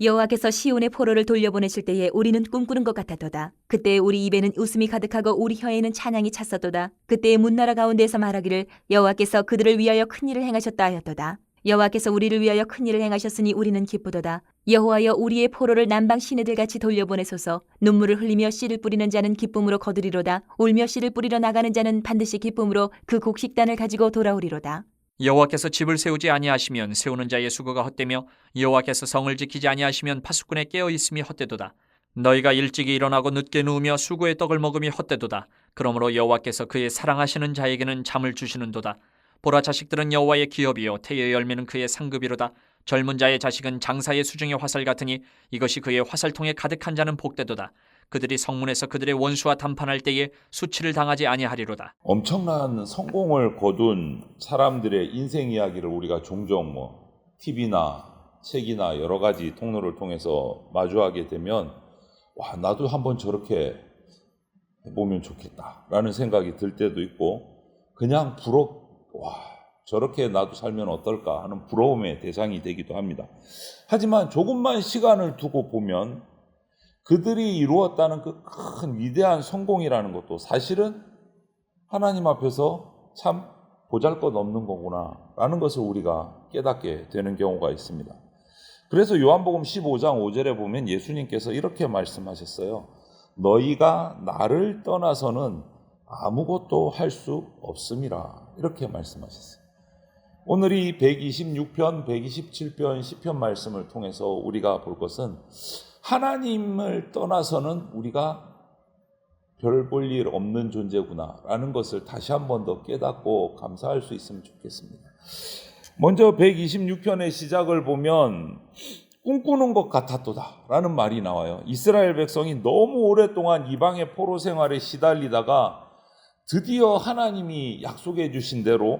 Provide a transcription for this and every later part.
여호와께서 시온의 포로를 돌려보내실 때에 우리는 꿈꾸는 것 같았도다. 그때 우리 입에는 웃음이 가득하고 우리 혀에는 찬양이 찼었도다. 그때의 문나라 가운데에서 말하기를 여호와께서 그들을 위하여 큰 일을 행하셨다 하였도다. 여호와께서 우리를 위하여 큰 일을 행하셨으니 우리는 기쁘도다. 여호와여 우리의 포로를 남방 시내들 같이 돌려보내소서. 눈물을 흘리며 씨를 뿌리는 자는 기쁨으로 거두리로다. 울며 씨를 뿌리러 나가는 자는 반드시 기쁨으로 그 곡식단을 가지고 돌아오리로다. 여호와께서 집을 세우지 아니하시면 세우는 자의 수고가 헛되며 여호와께서 성을 지키지 아니하시면 파수꾼의 깨어 있음이 헛되도다. 너희가 일찍이 일어나고 늦게 누우며 수고의 떡을 먹음이 헛되도다. 그러므로 여호와께서 그의 사랑하시는 자에게는 잠을 주시는도다. 보라, 자식들은 여호와의 기업이요 태의 열매는 그의 상급이로다. 젊은 자의 자식은 장사의 수중의 화살 같으니 이것이 그의 화살통에 가득한 자는 복되도다. 그들이 성문에서 그들의 원수와 담판할 때에 수치를 당하지 아니하리로다. 엄청난 성공을 거둔 사람들의 인생 이야기를 우리가 종종 TV나 책이나 여러 가지 통로를 통해서 마주하게 되면 와, 나도 한번 저렇게 해보면 좋겠다라는 생각이 들 때도 있고 그냥 와, 저렇게 나도 살면 어떨까 하는 부러움의 대상이 되기도 합니다. 하지만 조금만 시간을 두고 보면 그들이 이루었다는 그 큰 위대한 성공이라는 것도 사실은 하나님 앞에서 참 보잘것없는 거구나 라는 것을 우리가 깨닫게 되는 경우가 있습니다. 그래서 요한복음 15장 5절에 보면 예수님께서 이렇게 말씀하셨어요. 너희가 나를 떠나서는 아무것도 할 수 없음이라 이렇게 말씀하셨어요. 오늘 이 126편, 127편 시편 말씀을 통해서 우리가 볼 것은 하나님을 떠나서는 우리가 별 볼 일 없는 존재구나 라는 것을 다시 한 번 더 깨닫고 감사할 수 있으면 좋겠습니다. 먼저 126편의 시작을 보면 꿈꾸는 것 같았도다 라는 말이 나와요. 이스라엘 백성이 너무 오랫동안 이방의 포로 생활에 시달리다가 드디어 하나님이 약속해 주신 대로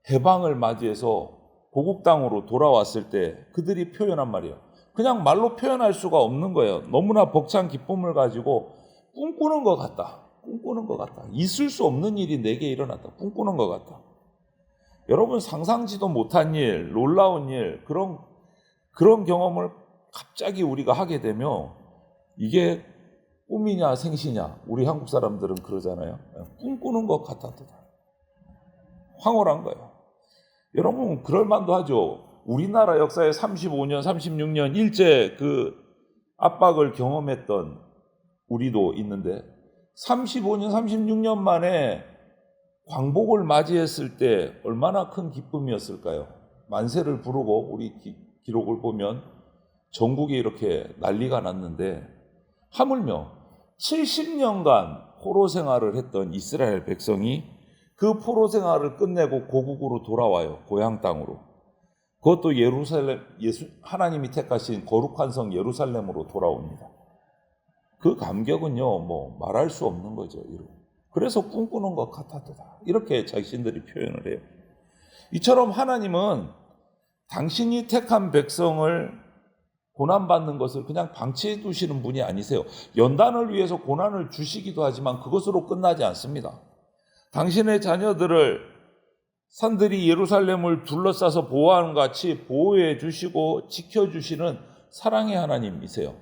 해방을 맞이해서 고국 땅으로 돌아왔을 때 그들이 표현한 말이에요. 그냥 말로 표현할 수가 없는 거예요. 너무나 벅찬 기쁨을 가지고 꿈꾸는 것 같다. 꿈꾸는 것 같다. 있을 수 없는 일이 내게 일어났다. 꿈꾸는 것 같다. 여러분 상상지도 못한 일, 놀라운 일, 그런 경험을 갑자기 우리가 하게 되면 이게 꿈이냐 생시냐 우리 한국 사람들은 그러잖아요. 꿈꾸는 것 같았다. 황홀한 거예요. 여러분 그럴 만도 하죠. 우리나라 역사에 35년, 36년 일제 그 압박을 경험했던 우리도 있는데 35년, 36년 만에 광복을 맞이했을 때 얼마나 큰 기쁨이었을까요? 만세를 부르고 우리 기록을 보면 전국에 이렇게 난리가 났는데 하물며 70년간 포로 생활을 했던 이스라엘 백성이 그 포로 생활을 끝내고 고국으로 돌아와요. 고향 땅으로. 그것도 하나님이 택하신 거룩한 성 예루살렘으로 돌아옵니다. 그 감격은요, 말할 수 없는 거죠. 그래서 꿈꾸는 것 같았다. 이렇게 자신들이 표현을 해요. 이처럼 하나님은 당신이 택한 백성을 고난받는 것을 그냥 방치해 두시는 분이 아니세요. 연단을 위해서 고난을 주시기도 하지만 그것으로 끝나지 않습니다. 당신의 자녀들을 산들이 예루살렘을 둘러싸서 보호하는 것 같이 보호해 주시고 지켜주시는 사랑의 하나님이세요.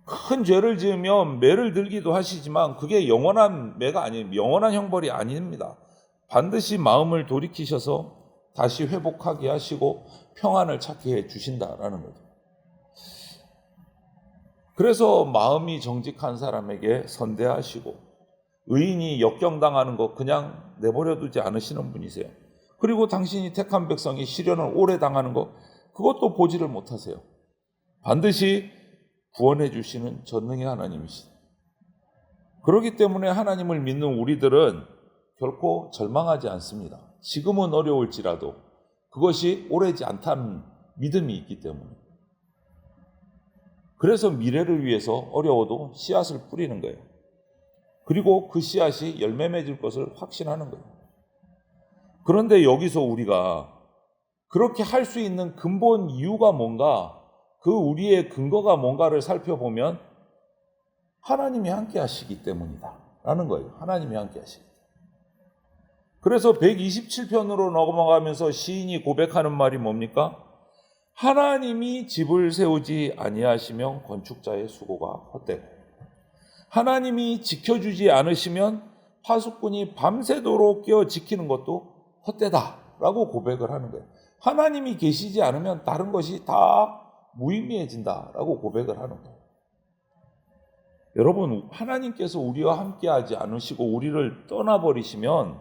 큰 죄를 지으면 매를 들기도 하시지만 그게 영원한 매가 아닙니다. 영원한 형벌이 아닙니다. 반드시 마음을 돌이키셔서 다시 회복하게 하시고 평안을 찾게 해 주신다라는 거죠. 그래서 마음이 정직한 사람에게 선대하시고 의인이 역경당하는 거 그냥 내버려 두지 않으시는 분이세요. 그리고 당신이 택한 백성이 시련을 오래 당하는 거 그것도 보지를 못하세요. 반드시 구원해 주시는 전능의 하나님이시다. 그렇기 때문에 하나님을 믿는 우리들은 결코 절망하지 않습니다. 지금은 어려울지라도 그것이 오래지 않다는 믿음이 있기 때문에. 그래서 미래를 위해서 어려워도 씨앗을 뿌리는 거예요. 그리고 그 씨앗이 열매 맺을 것을 확신하는 거예요. 그런데 여기서 우리가 그렇게 할 수 있는 근본 이유가 뭔가, 그 우리의 근거가 뭔가를 살펴보면 하나님이 함께 하시기 때문이다 라는 거예요. 하나님이 함께 하시기 때문에. 그래서 127편으로 넘어가면서 시인이 고백하는 말이 뭡니까? 하나님이 집을 세우지 아니하시면 건축자의 수고가 헛되고, 하나님이 지켜주지 않으시면 파수꾼이 밤새도록 깨어 지키는 것도 헛되다라고 고백을 하는 거예요. 하나님이 계시지 않으면 다른 것이 다 무의미해진다라고 고백을 하는 거예요. 여러분, 하나님께서 우리와 함께하지 않으시고 우리를 떠나버리시면,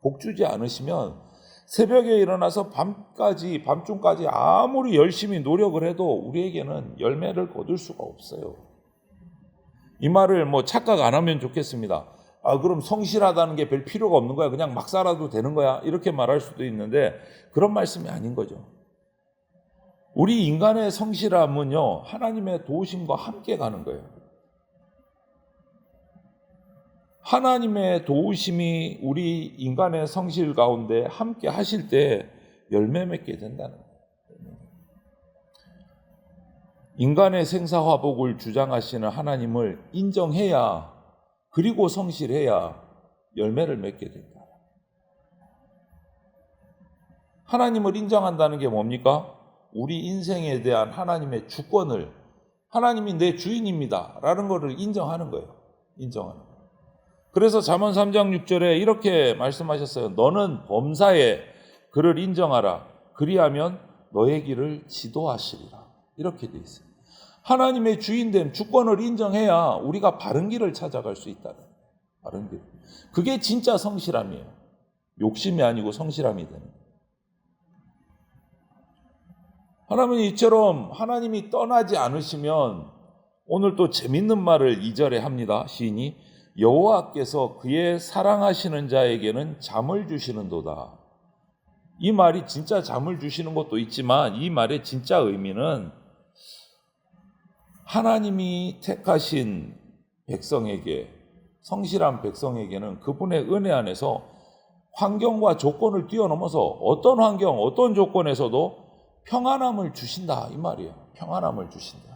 복주지 않으시면 새벽에 일어나서 밤중까지 아무리 열심히 노력을 해도 우리에게는 열매를 거둘 수가 없어요. 이 말을 착각 안 하면 좋겠습니다. 그럼 성실하다는 게 별 필요가 없는 거야, 그냥 막 살아도 되는 거야, 이렇게 말할 수도 있는데 그런 말씀이 아닌 거죠. 우리 인간의 성실함은요, 하나님의 도우심과 함께 가는 거예요. 하나님의 도우심이 우리 인간의 성실 가운데 함께 하실 때 열매 맺게 된다는 거예요. 인간의 생사화복을 주장하시는 하나님을 인정해야, 그리고 성실해야 열매를 맺게 된다. 하나님을 인정한다는 게 뭡니까? 우리 인생에 대한 하나님의 주권을, 하나님이 내 주인입니다 라는 것을 인정하는 거예요. 인정하는 거예요. 그래서 잠언 3장 6절에 이렇게 말씀하셨어요. 너는 범사에 그를 인정하라. 그리하면 너의 길을 지도하시리라. 이렇게 돼 있어요. 하나님의 주인됨, 주권을 인정해야 우리가 바른 길을 찾아갈 수 있다는 거예요. 바른 길. 그게 진짜 성실함이에요. 욕심이 아니고 성실함이 되는 거예요. 하나님은 이처럼 하나님이 떠나지 않으시면, 오늘 또 재밌는 말을 2절에 합니다. 시인이 여호와께서 그의 사랑하시는 자에게는 잠을 주시는도다. 이 말이 진짜 잠을 주시는 것도 있지만 이 말의 진짜 의미는 하나님이 택하신 백성에게, 성실한 백성에게는 그분의 은혜 안에서 환경과 조건을 뛰어넘어서 어떤 환경, 어떤 조건에서도 평안함을 주신다, 이 말이에요. 평안함을 주신다.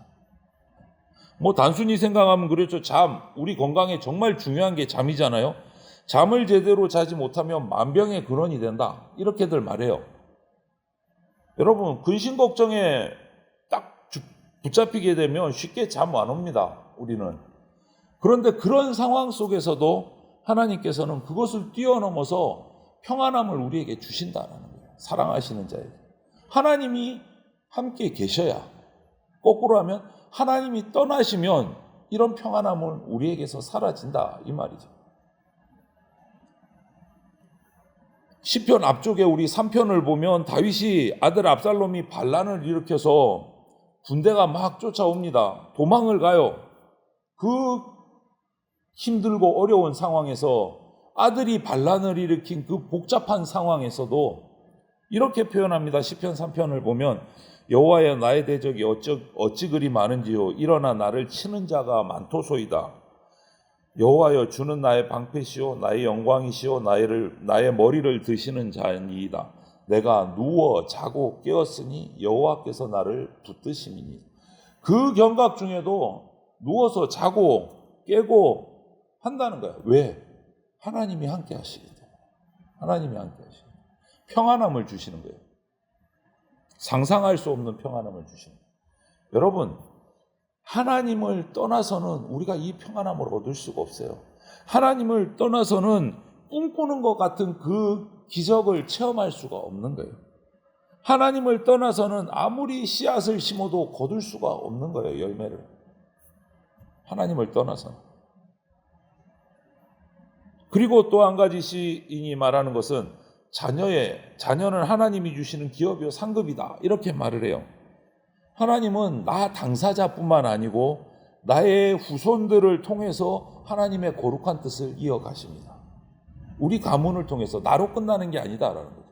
단순히 생각하면 그렇죠. 잠, 우리 건강에 정말 중요한 게 잠이잖아요. 잠을 제대로 자지 못하면 만병의 근원이 된다, 이렇게들 말해요. 여러분, 근심 걱정에 딱 붙잡히게 되면 쉽게 잠 안 옵니다, 우리는. 그런데 그런 상황 속에서도 하나님께서는 그것을 뛰어넘어서 평안함을 우리에게 주신다는 거예요. 사랑하시는 자에게. 하나님이 함께 계셔야, 거꾸로 하면 하나님이 떠나시면 이런 평안함은 우리에게서 사라진다, 이 말이죠. 시편 앞쪽에 우리 3편을 보면 다윗이 아들 압살롬이 반란을 일으켜서 군대가 막 쫓아옵니다. 도망을 가요. 그 힘들고 어려운 상황에서, 아들이 반란을 일으킨 그 복잡한 상황에서도 이렇게 표현합니다. 시편 3편을 보면 여호와여, 나의 대적이 어찌 그리 많은지요. 일어나 나를 치는 자가 많도소이다. 여호와여, 주는 나의 방패시오 나의 영광이시오 나의 머리를 드시는 자니이다. 내가 누워 자고 깨었으니 여호와께서 나를 붙드심이니. 그 경각 중에도 누워서 자고 깨고 한다는 거예요. 왜? 하나님이 함께 하시기 때문에. 하나님이 함께 하시기 때문에. 평안함을 주시는 거예요. 상상할 수 없는 평안함을 주시는 거예요. 여러분, 하나님을 떠나서는 우리가 이 평안함을 얻을 수가 없어요. 하나님을 떠나서는 꿈꾸는 것 같은 그 기적을 체험할 수가 없는 거예요. 하나님을 떠나서는 아무리 씨앗을 심어도 거둘 수가 없는 거예요, 열매를. 하나님을 떠나서는. 그리고 또 한 가지 시인이 말하는 것은 자녀는 하나님이 주시는 기업이요 상급이다, 이렇게 말을 해요. 하나님은 나 당사자뿐만 아니고 나의 후손들을 통해서 하나님의 거룩한 뜻을 이어가십니다. 우리 가문을 통해서, 나로 끝나는 게 아니다라는 거죠.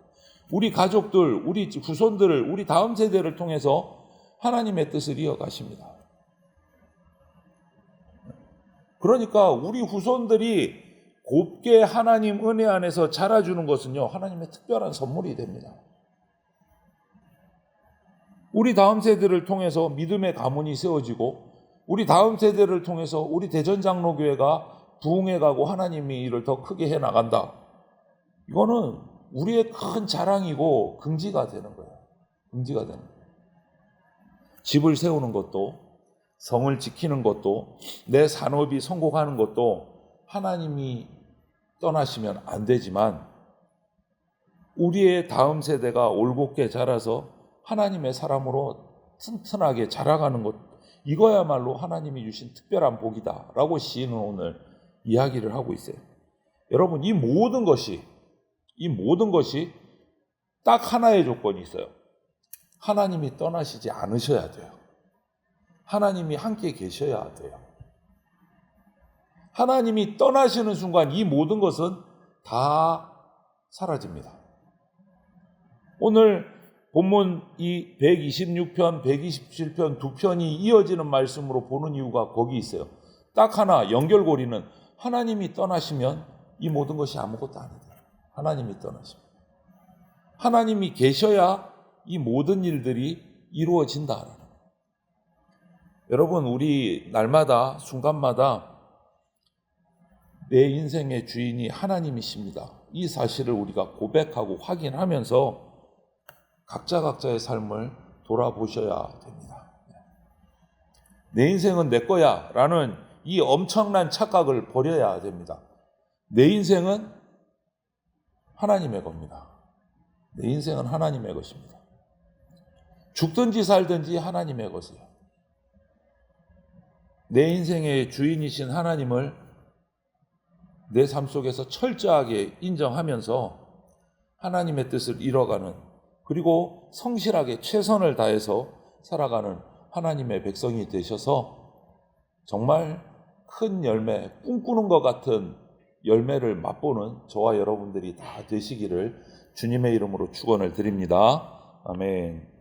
우리 가족들, 우리 후손들을, 우리 다음 세대를 통해서 하나님의 뜻을 이어가십니다. 그러니까 우리 후손들이 곱게 하나님 은혜 안에서 자라주는 것은요, 하나님의 특별한 선물이 됩니다. 우리 다음 세대를 통해서 믿음의 가문이 세워지고, 우리 다음 세대를 통해서 우리 대전장로교회가 부흥해가고 하나님이 일을 더 크게 해나간다. 이거는 우리의 큰 자랑이고 긍지가 되는 거예요. 긍지가 되는 거예요. 집을 세우는 것도, 성을 지키는 것도, 내 산업이 성공하는 것도 하나님이 떠나시면 안 되지만, 우리의 다음 세대가 올곧게 자라서 하나님의 사람으로 튼튼하게 자라가는 것, 이거야말로 하나님이 주신 특별한 복이다라고 시인은 오늘 이야기를 하고 있어요. 여러분, 이 모든 것이 딱 하나의 조건이 있어요. 하나님이 떠나시지 않으셔야 돼요. 하나님이 함께 계셔야 돼요. 하나님이 떠나시는 순간 이 모든 것은 다 사라집니다. 오늘 본문 이 126편, 127편 두 편이 이어지는 말씀으로 보는 이유가 거기 있어요. 딱 하나 연결고리는 하나님이 떠나시면 이 모든 것이 아무것도 아니다. 하나님이 떠나시면. 하나님이 계셔야 이 모든 일들이 이루어진다. 여러분, 우리 날마다 순간마다 내 인생의 주인이 하나님이십니다. 이 사실을 우리가 고백하고 확인하면서 각자의 삶을 돌아보셔야 됩니다. 내 인생은 내 거야 라는 이 엄청난 착각을 버려야 됩니다. 내 인생은 하나님의 겁니다. 내 인생은 하나님의 것입니다. 죽든지 살든지 하나님의 것이에요. 내 인생의 주인이신 하나님을 내 삶 속에서 철저하게 인정하면서 하나님의 뜻을 이뤄가는, 그리고 성실하게 최선을 다해서 살아가는 하나님의 백성이 되셔서 정말 큰 열매, 꿈꾸는 것 같은 열매를 맛보는 저와 여러분들이 다 되시기를 주님의 이름으로 축원을 드립니다. 아멘.